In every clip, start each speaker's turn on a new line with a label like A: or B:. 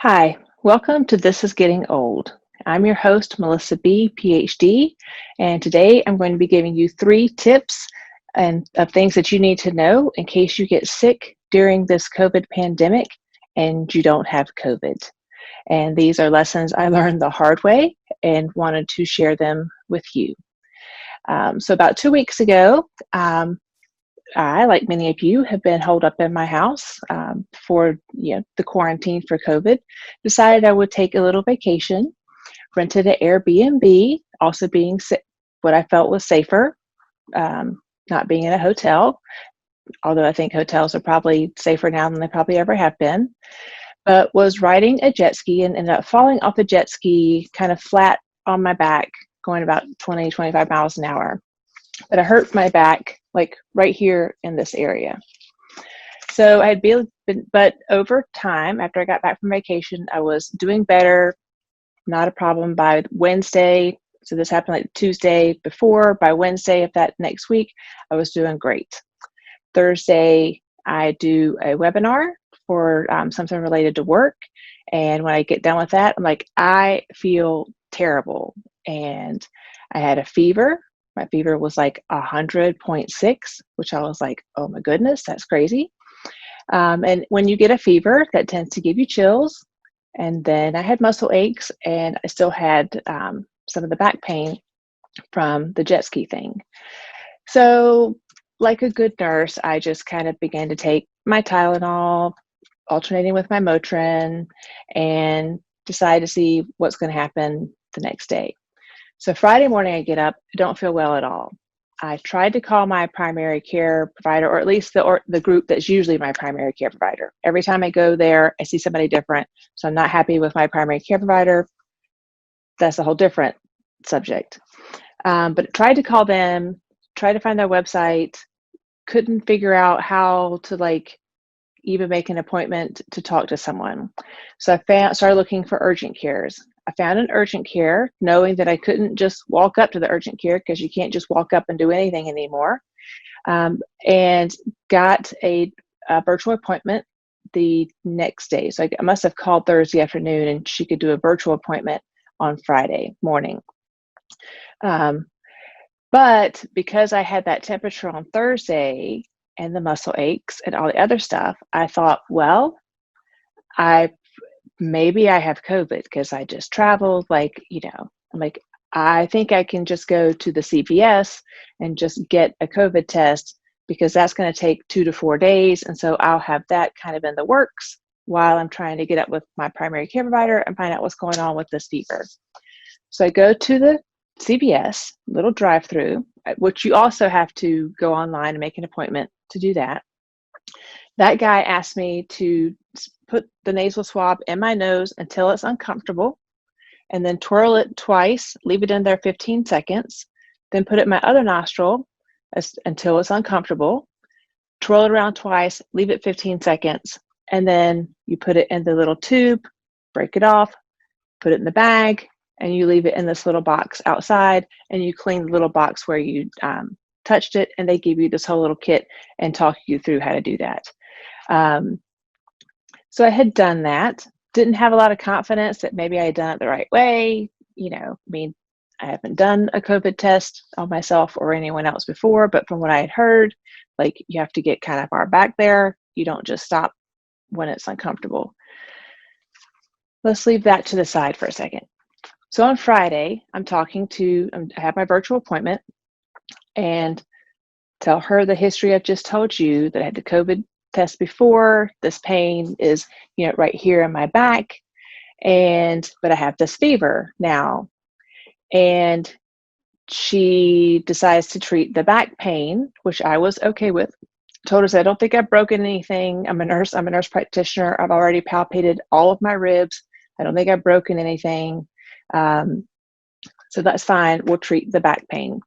A: Hi, welcome to This is Getting Old. I'm your host, Melissa B., PhD, and today I'm going to be giving you 3 tips and of things that you need to know in case you get sick during this COVID pandemic and you don't have COVID. And these are lessons I learned the hard way and wanted to share them with you. So about 2 weeks ago, I, like many of you, have been holed up in my house for the quarantine for COVID. Decided I would take a little vacation. Rented an Airbnb, also being what I felt was safer, not being in a hotel. Although I think hotels are probably safer now than they probably ever have been. But was riding a jet ski and ended up falling off the jet ski, kind of flat on my back, going about 20, 25 miles an hour. But I hurt my back, like right here in this area. So I had but over time, after I got back from vacation, I was doing better, not a problem by Wednesday. So this happened like Tuesday before. By Wednesday of that next week, I was doing great. Thursday, I do a webinar for something related to work. And when I get done with that, I'm like, I feel terrible. And I had a fever. My fever was like 100.6, which I was like, oh my goodness, that's crazy. And when you get a fever, that tends to give you chills. And then I had muscle aches, and I still had some of the back pain from the jet ski thing. So like a good nurse, I just kind of began to take my Tylenol, alternating with my Motrin, and decide to see what's going to happen the next day. So Friday morning, I get up, I don't feel well at all. I tried to call my primary care provider, or at least the group that's usually my primary care provider. Every time I go there, I see somebody different. So I'm not happy with my primary care provider. That's a whole different subject. But tried to call them, tried to find their website, couldn't figure out how to even make an appointment to talk to someone. So I started looking for urgent cares. I found an urgent care, knowing that I couldn't just walk up to the urgent care because you can't just walk up and do anything anymore, and got a virtual appointment the next day. So I must have called Thursday afternoon, and she could do a virtual appointment on Friday morning. But because I had that temperature on Thursday and the muscle aches and all the other stuff, I thought, well, maybe I have COVID because I just traveled. I'm like, I think I can just go to the CVS and just get a COVID test because that's going to take 2 to 4 days. And so I'll have that kind of in the works while I'm trying to get up with my primary care provider and find out what's going on with this fever. So I go to the CVS, little drive-through, which you also have to go online and make an appointment to do that. That guy asked me to put the nasal swab in my nose until it's uncomfortable, and then twirl it twice, leave it in there 15 seconds, then put it in my other nostril until it's uncomfortable, twirl it around twice, leave it 15 seconds, and then you put it in the little tube, break it off, put it in the bag, and you leave it in this little box outside, and you clean the little box where you touched it, and they give you this whole little kit and talk you through how to do that. So I had done that, didn't have a lot of confidence that maybe I had done it the right way. I haven't done a COVID test on myself or anyone else before, but from what I had heard, you have to get kind of far back there. You don't just stop when it's uncomfortable. Let's leave that to the side for a second. So on Friday, I have my virtual appointment and tell her the history I've just told you, that I had the COVID test before. This pain is, right here in my back, but I have this fever now. And she decides to treat the back pain, which I was okay with. Told her, I don't think I've broken anything. I'm a nurse practitioner. I've already palpated all of my ribs. I don't think I've broken anything. So that's fine. We'll treat the back pain.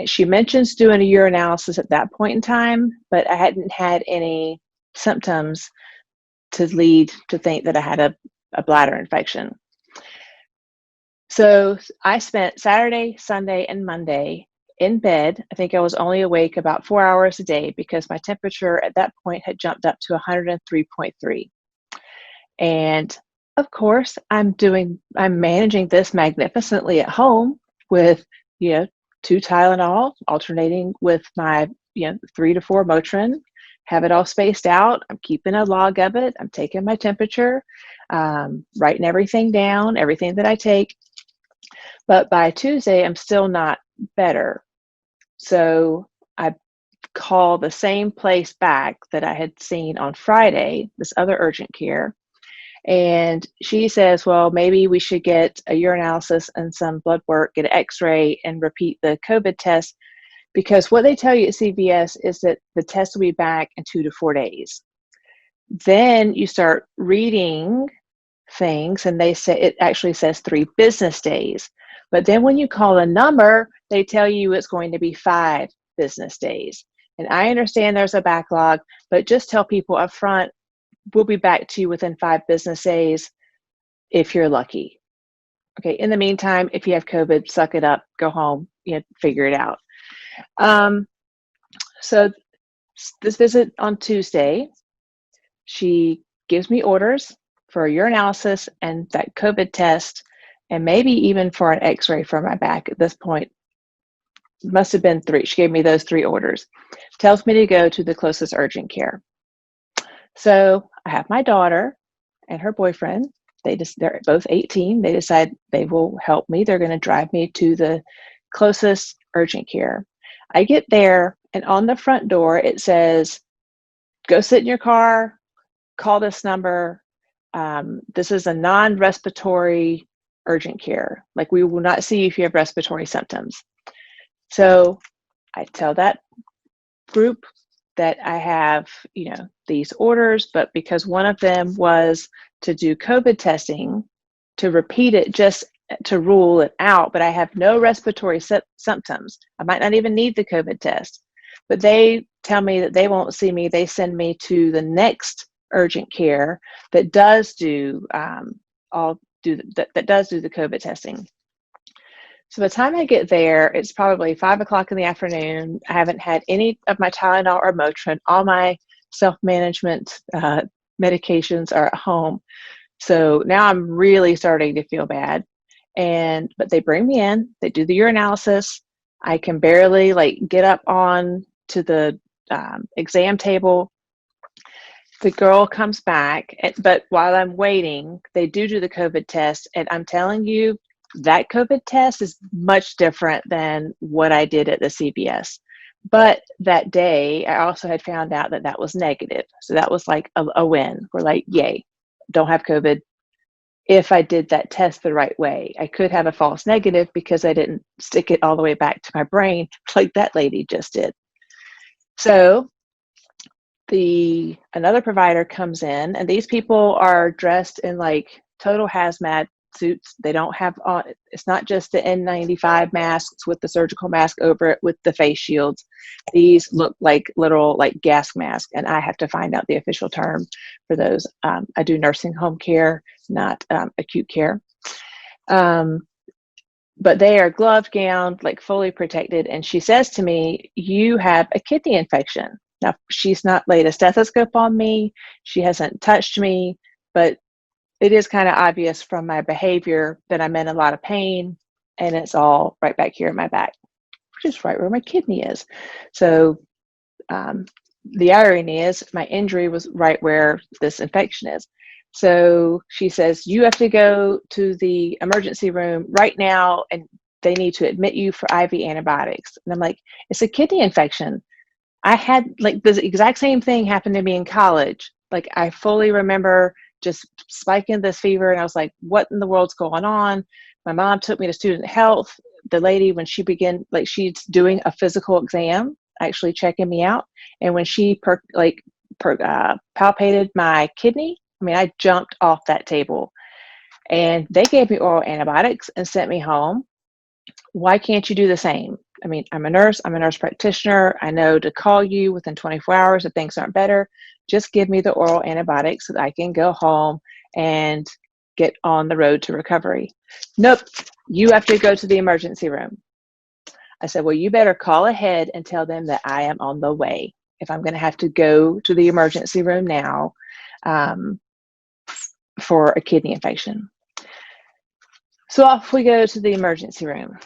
A: She mentions doing a urinalysis at that point in time, but I hadn't had any symptoms to lead to think that I had a bladder infection. So I spent Saturday, Sunday, and Monday in bed. I think I was only awake about 4 hours a day because my temperature at that point had jumped up to 103.3. And of course, I'm managing this magnificently at home with, you know, 2 Tylenol, alternating with my, 3 to 4 Motrin, have it all spaced out. I'm keeping a log of it. I'm taking my temperature, writing everything down, everything that I take. But by Tuesday, I'm still not better. So I call the same place back that I had seen on Friday, this other urgent care. And she says, well, maybe we should get a urinalysis and some blood work, get an x-ray, and repeat the COVID test. Because what they tell you at CVS is that the test will be back in 2 to 4 days. Then you start reading things, and they say it actually says 3 business days. But then when you call a number, they tell you it's going to be 5 business days. And I understand there's a backlog, but just tell people up front, we'll be back to you within 5 business days if you're lucky. Okay, in the meantime, if you have COVID, suck it up, go home, figure it out. So this visit on Tuesday, she gives me orders for a urinalysis and that COVID test, and maybe even for an x-ray for my back at this point. Must have been 3. She gave me those 3 orders. Tells me to go to the closest urgent care. So I have my daughter and her boyfriend. They're both 18. They decide they will help me. They're going to drive me to the closest urgent care. I get there, and on the front door, it says, go sit in your car, call this number. This is a non-respiratory urgent care. Like, we will not see if you have respiratory symptoms. So I tell that group that I have, these orders, but because one of them was to do COVID testing, to repeat it just to rule it out, but I have no respiratory symptoms. I might not even need the COVID test, but they tell me that they won't see me. They send me to the next urgent care that does do that does do the COVID testing. So by the time I get there, it's probably 5 o'clock in the afternoon. I haven't had any of my Tylenol or Motrin. All my self-management medications are at home. So now I'm really starting to feel bad. But they bring me in, they do the urinalysis. I can barely get up on to the exam table. The girl comes back, but while I'm waiting, they do the COVID test. And I'm telling you, that COVID test is much different than what I did at the CVS. But that day, I also had found out that was negative. So that was like a win. We're like, yay, don't have COVID. If I did that test the right way, I could have a false negative because I didn't stick it all the way back to my brain like that lady just did. So another provider comes in, and these people are dressed in total hazmat suits. They don't have on, it's not just the N95 masks with the surgical mask over it with the face shields. These look like literal gas masks, and I have to find out the official term for those. I do nursing home care, not acute care. But they are gloved, gowned, fully protected. And she says to me, you have a kidney infection. Now, she's not laid a stethoscope on me. She hasn't touched me, but it is kind of obvious from my behavior that I'm in a lot of pain, and it's all right back here in my back, which is right where my kidney is. So the irony is my injury was right where this infection is. So she says, you have to go to the emergency room right now, and they need to admit you for IV antibiotics. And I'm like, it's a kidney infection. I had the exact same thing happened to me in college. I fully remember just spiking this fever, and I was like, what in the world's going on? My mom took me to student health. The lady, when she began, she's doing a physical exam, actually checking me out. And when she palpated my kidney, I jumped off that table, and they gave me oral antibiotics and sent me home. Why can't you do the same? I'm a nurse practitioner. I know to call you within 24 hours if things aren't better. Just give me the oral antibiotics so that I can go home and get on the road to recovery. Nope, you have to go to the emergency room. I said, well, you better call ahead and tell them that I am on the way. If I'm going to have to go to the emergency room now, for a kidney infection. So off we go to the emergency room.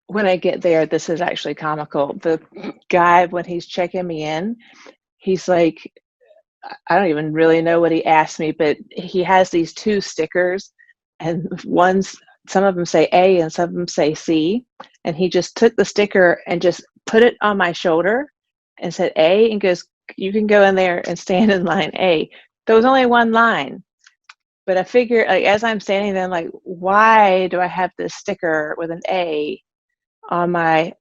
A: When I get there, this is actually comical. The guy, when he's checking me in, he's like, I don't even really know what he asked me, but he has these two stickers, and some of them say A and some of them say C. And he just took the sticker and just put it on my shoulder and said A, and goes, you can go in there and stand in line A. There was only one line. But I figure, like, as I'm standing there, I'm like, why do I have this sticker with an A on my,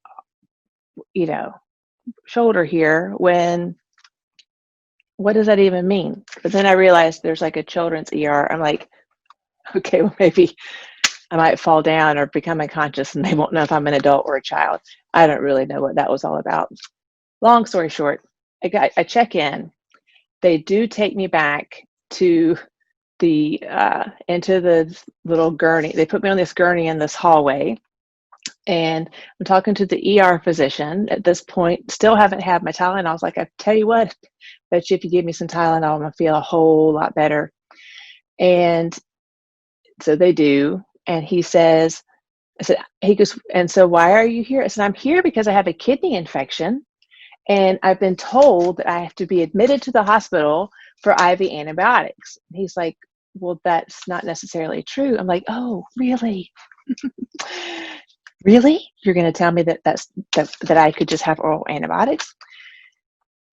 A: shoulder here when, what does that even mean? But then I realized there's like a children's ER. I'm like, okay, well, maybe I might fall down or become unconscious and they won't know if I'm an adult or a child. I don't really know what that was all about. Long story short, I check in. They do take me back to into the little gurney. They put me on this gurney in this hallway, and I'm talking to the ER physician at this point. Still haven't had my Tylenol. I was like, I tell you what, bet you if you give me some Tylenol, I'm gonna feel a whole lot better. And so they do. And he says, he goes, and so why are you here? I said, I'm here because I have a kidney infection, and I've been told that I have to be admitted to the hospital for IV antibiotics. And he's like, well, that's not necessarily true. I'm like, oh, really? Really? You're going to tell me that I could just have oral antibiotics?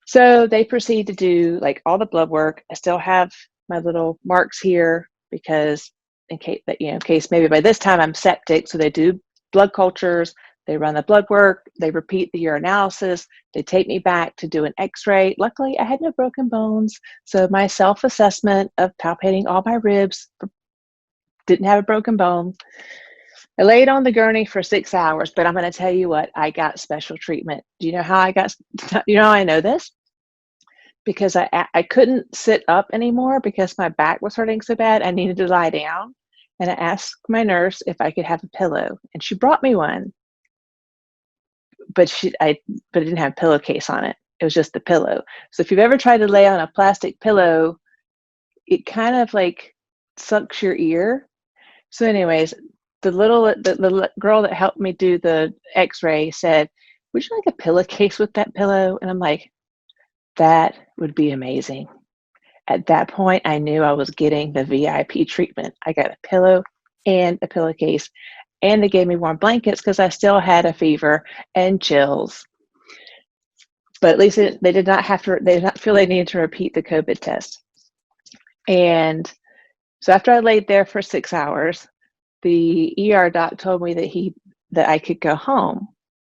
A: So they proceed to do like all the blood work. I still have my little marks here because in case maybe by this time I'm septic. So they do blood cultures. They run the blood work, they repeat the urinalysis, they take me back to do an x-ray. Luckily, I had no broken bones, so my self-assessment of palpating all my ribs, didn't have a broken bone. I laid on the gurney for 6 hours, but I'm going to tell you what, I got special treatment. Do you know how I know this? Because I couldn't sit up anymore because my back was hurting so bad, I needed to lie down. And I asked my nurse if I could have a pillow, and she brought me one. But it didn't have a pillowcase on it. It was just the pillow. So if you've ever tried to lay on a plastic pillow, it kind of like sucks your ear. So anyways, the little girl that helped me do the x-ray said, would you like a pillowcase with that pillow? And I'm like, that would be amazing. At that point, I knew I was getting the VIP treatment. I got a pillow and a pillowcase. And they gave me warm blankets because I still had a fever and chills. But at least they did not feel they needed to repeat the COVID test. And so after I laid there for 6 hours, the ER doc told me that I could go home.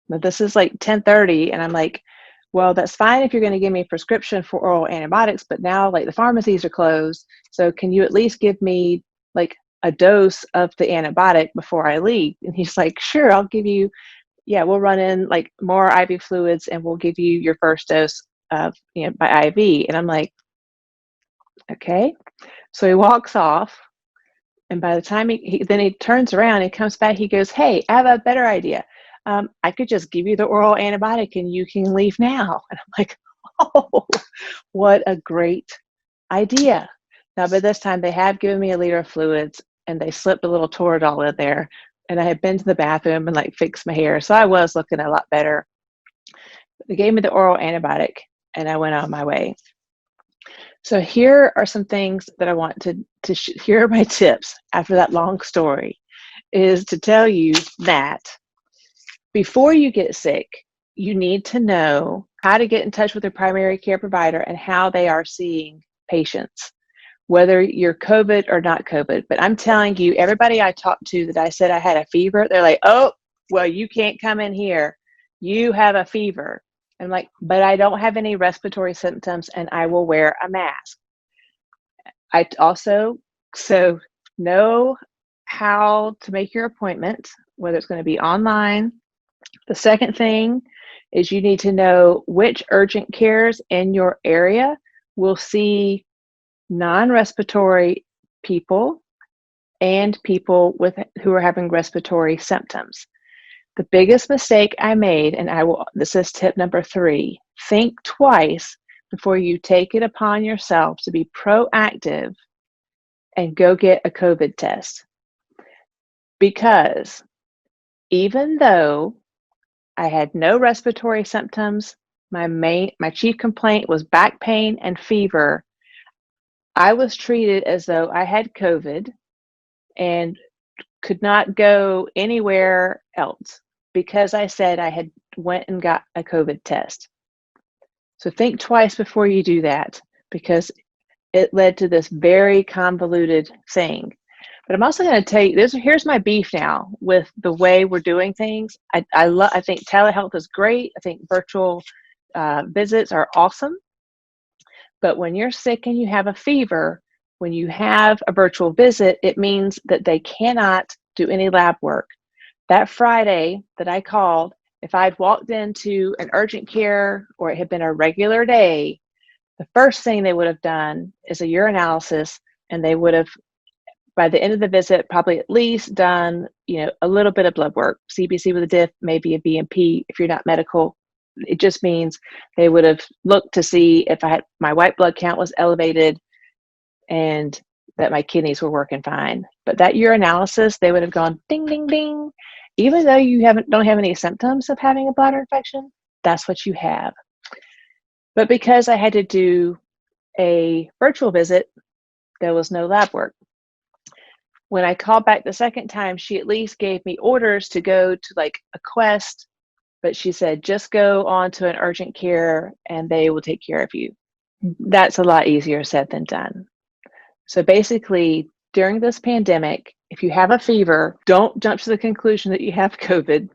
A: But this is like 10:30, and I'm like, well, that's fine if you're going to give me a prescription for oral antibiotics, but now like the pharmacies are closed. So can you at least give me like a dose of the antibiotic before I leave? And he's like, sure, I'll give you, we'll run in like more IV fluids and we'll give you your first dose of, by IV. And I'm like, okay. So he walks off, and by the time he turns around and comes back, he goes, hey, I have a better idea. I could just give you the oral antibiotic and you can leave now. And I'm like, oh, what a great idea. Now, by this time, they have given me a liter of fluids, and they slipped a little Toradol in there. And I had been to the bathroom and like fixed my hair. So I was looking a lot better. They gave me the oral antibiotic, and I went on my way. So here are some things that I want here are my tips after that long story, is to tell you that before you get sick, you need to know how to get in touch with your primary care provider and how they are seeing patients, whether you're COVID or not COVID. But I'm telling you, everybody I talked to that I said I had a fever, they're like, oh, well, you can't come in here. You have a fever. I'm like, but I don't have any respiratory symptoms and I will wear a mask. So know how to make your appointment, whether it's going to be online. The second thing is you need to know which urgent cares in your area will see non-respiratory people and people who are having respiratory symptoms. The biggest mistake I made, and this is tip number 3, think twice before you take it upon yourself to be proactive and go get a COVID test. Because even though I had no respiratory symptoms, my chief complaint was back pain and fever, I was treated as though I had COVID and could not go anywhere else because I said I had went and got a COVID test. So think twice before you do that, because it led to this very convoluted thing. But I'm also going to tell you, here's my beef now with the way we're doing things. I think telehealth is great. I think virtual visits are awesome. But when you're sick and you have a fever, when you have a virtual visit, it means that they cannot do any lab work. That Friday that I called, if I'd walked into an urgent care or it had been a regular day, the first thing they would have done is a urinalysis, and they would have, by the end of the visit, probably at least done, a little bit of blood work, CBC with a diff, maybe a BMP if you're not medical. It just means they would have looked to see if my white blood count was elevated and that my kidneys were working fine. But that urinalysis, they would have gone ding, ding, ding. Even though you don't have any symptoms of having a bladder infection, that's what you have. But because I had to do a virtual visit, there was no lab work. When I called back the second time, she at least gave me orders to go to like a Quest, but she said, just go on to an urgent care and they will take care of you. That's a lot easier said than done. So basically, during this pandemic, if you have a fever, don't jump to the conclusion that you have COVID.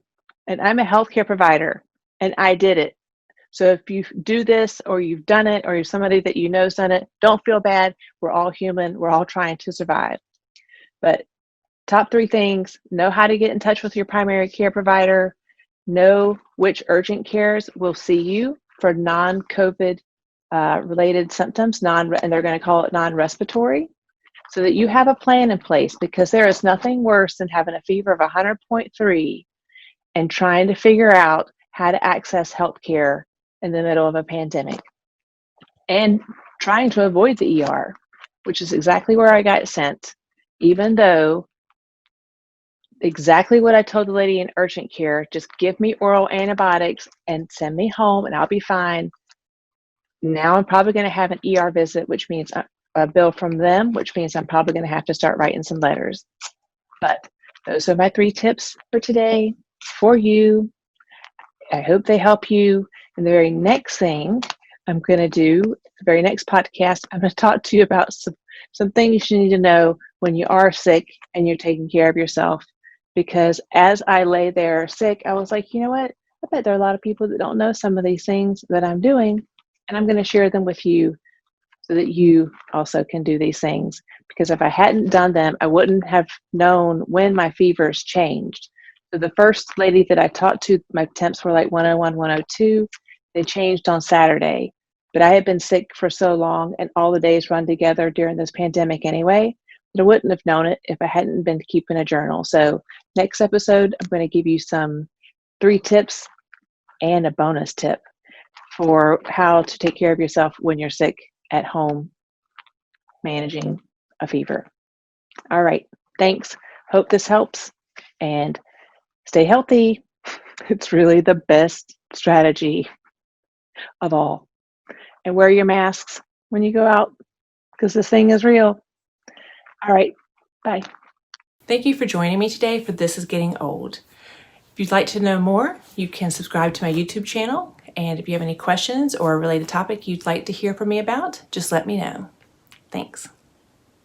A: And I'm a healthcare provider, and I did it. So if you do this, or you've done it, or you're somebody that you know's done it, don't feel bad. We're all human. We're all trying to survive. But top 3 things: know how to get in touch with your primary care provider, know which urgent cares will see you for non-COVID related symptoms, and they're going to call it non-respiratory, so that you have a plan in place, because there is nothing worse than having a fever of 100.3 and trying to figure out how to access healthcare in the middle of a pandemic, and trying to avoid the ER, which is exactly where I got sent, even though exactly what I told the lady in urgent care: just give me oral antibiotics and send me home and I'll be fine. Now I'm probably going to have an ER visit, which means a bill from them, which means I'm probably going to have to start writing some letters. But those are my 3 tips for today for you. I hope they help you. And the very next thing I'm going to do, the very next podcast, I'm going to talk to you about some things you need to know when you are sick and you're taking care of yourself. Because as I lay there sick, I was like, you know what? I bet there are a lot of people that don't know some of these things that I'm doing, and I'm going to share them with you so that you also can do these things. Because if I hadn't done them, I wouldn't have known when my fevers changed. So the first lady that I talked to, my temps were like 101, 102. They changed on Saturday. But I had been sick for so long, and all the days run together during this pandemic anyway, that I wouldn't have known it if I hadn't been keeping a journal. So next episode, I'm going to give you some 3 tips and a bonus tip for how to take care of yourself when you're sick at home, managing a fever. All right. Thanks. Hope this helps, and stay healthy. It's really the best strategy of all. And wear your masks when you go out, because this thing is real. All right. Bye.
B: Thank you for joining me today for This Is Getting Old. If you'd like to know more, you can subscribe to my YouTube channel. And if you have any questions or a related topic you'd like to hear from me about, just let me know. Thanks.